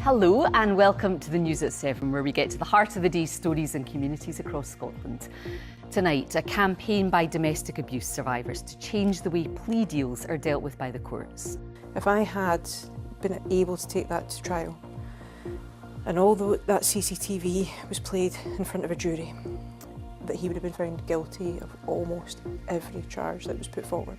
Hello and welcome to the News at 7, where we get to the heart of the day's stories in communities across Scotland. Tonight, a campaign by domestic abuse survivors to change the way plea deals are dealt with by the courts. If I had been able to take that to trial, and although that CCTV was played in front of a jury, that he would have been found guilty of almost every charge that was put forward.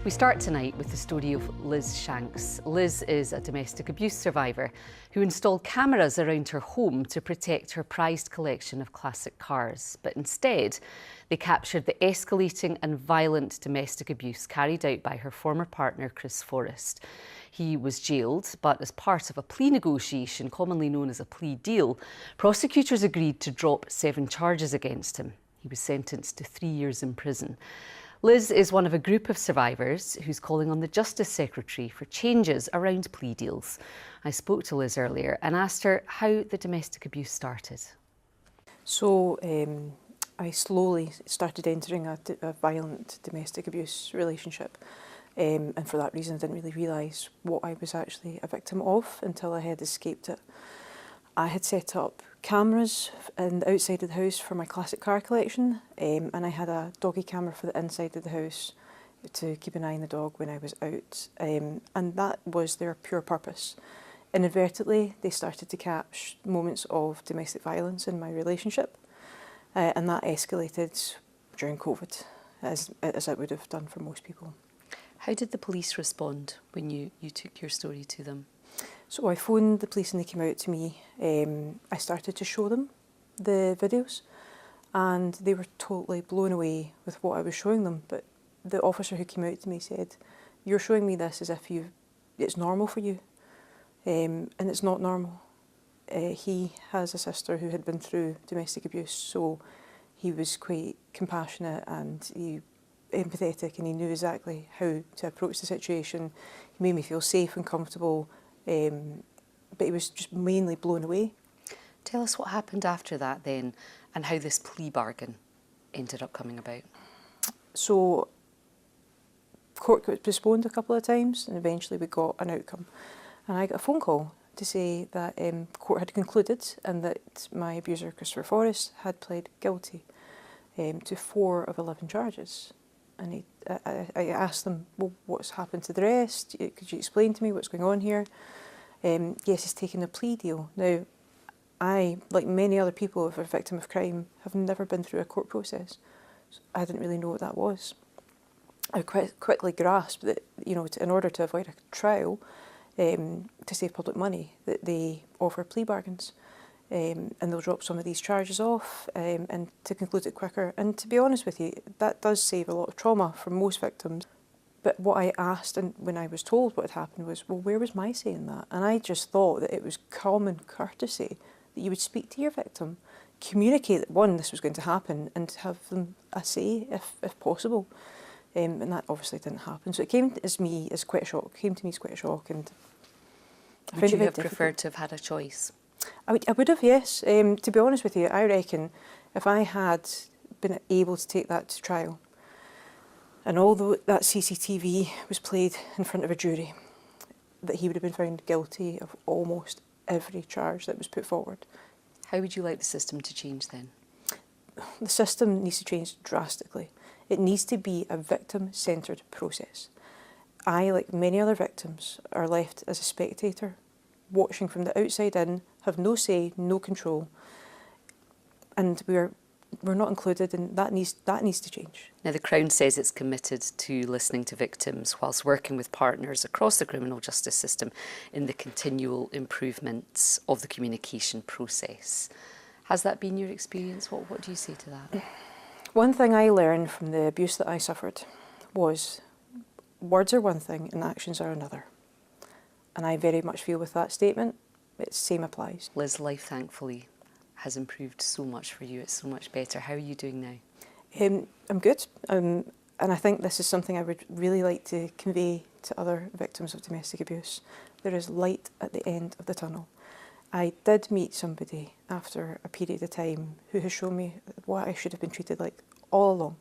We start tonight with the story of Liz Shanks. Liz is a domestic abuse survivor who installed cameras around her home to protect her prized collection of classic cars. But instead, they captured the escalating and violent domestic abuse carried out by her former partner, Forrest. He was jailed, but as part of a plea negotiation, commonly known as a plea deal, prosecutors agreed to drop 7 charges against him. He was sentenced to 3 years in prison. Liz is one of a group of survivors who's calling on the Justice Secretary for changes around plea deals. I spoke to Liz earlier and asked her how the domestic abuse started. So I slowly started entering a violent domestic abuse relationship, and for that reason I didn't really realise what I was actually a victim of until I had escaped it. I had set up cameras in the outside of the house for my classic car collection, and I had a doggy camera for the inside of the house to keep an eye on the dog when I was out, and that was their pure purpose. Inadvertently, they started to catch moments of domestic violence in my relationship, and that escalated during COVID, as it would have done for most people. How did the police respond when you took your story to them? So I phoned the police and they came out to me. I started to show them the videos and they were totally blown away with what I was showing them. But the officer who came out to me said, "You're showing me this as if it's normal for you." And it's not normal. He has a sister who had been through domestic abuse, so he was quite compassionate and empathetic, and he knew exactly how to approach the situation. He made me feel safe and comfortable. But he was just mainly blown away. Tell us what happened after that then, and how this plea bargain ended up coming about. So, court got postponed a couple of times and eventually we got an outcome. And I got a phone call to say that court had concluded and that my abuser, Forrest, had pled guilty to 4 of 11 charges. And I asked them, "Well, what's happened to the rest? Could you explain to me what's going on here?" Yes, he's taken a plea deal. Now, I, like many other people who are a victim of crime, have never been through a court process. So I didn't really know what that was. I quickly grasped that, in order to avoid a trial, to save public money, that they offer plea bargains. And they'll drop some of these charges off and to conclude it quicker. And to be honest with you, that does save a lot of trauma for most victims. But what I asked, and when I was told what had happened, was, well, where was my say in that? And I just thought that it was common courtesy that you would speak to your victim, communicate that, one, this was going to happen, and have them a say if possible. And that obviously didn't happen. So it came to me as quite a shock. And I Would you have preferred to have had a choice? I would have, yes. To be honest with you, I reckon if I had been able to take that to trial, and although that CCTV was played in front of a jury, that he would have been found guilty of almost every charge that was put forward. How would you like the system to change then? The system needs to change drastically. It needs to be a victim-centred process. I, like many other victims, are left as a spectator, watching from the outside in, have no say, no control, and we're not included, and that needs to change. Now, the Crown says it's committed to listening to victims whilst working with partners across the criminal justice system in the continual improvements of the communication process. Has that been your experience? What do you say to that? One thing I learned from the abuse that I suffered was words are one thing and actions are another. And I very much feel with that statement, it same applies. Liz, life thankfully has improved so much for you. It's so much better. How are you doing now? I'm good. And I think this is something I would really like to convey to other victims of domestic abuse. There is light at the end of the tunnel. I did meet somebody after a period of time who has shown me what I should have been treated like all along.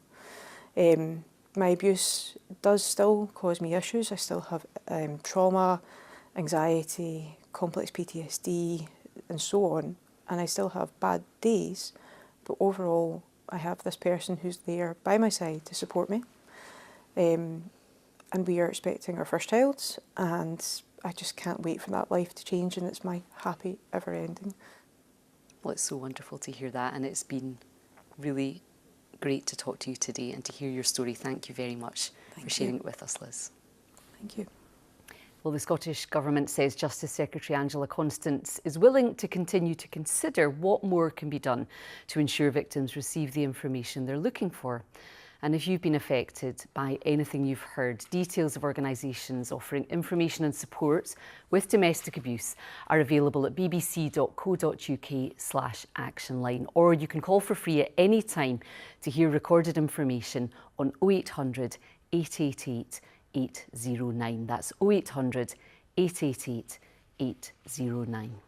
My abuse does still cause me issues. I still have trauma, anxiety, complex PTSD and so on, and I still have bad days, but overall I have this person who's there by my side to support me, and we are expecting our first child, and I just can't wait for that life to change, and it's my happy ever ending. Well, it's so wonderful to hear that, and it's been really great to talk to you today and to hear your story. Thank you very much for sharing it with us, Liz. Thank you. Well, the Scottish Government says Justice Secretary Angela Constance is willing to continue to consider what more can be done to ensure victims receive the information they're looking for. And if you've been affected by anything you've heard, details of organisations offering information and support with domestic abuse are available at bbc.co.uk/actionline, or you can call for free at any time to hear recorded information on 0800 888 809. That's 0800 888 809.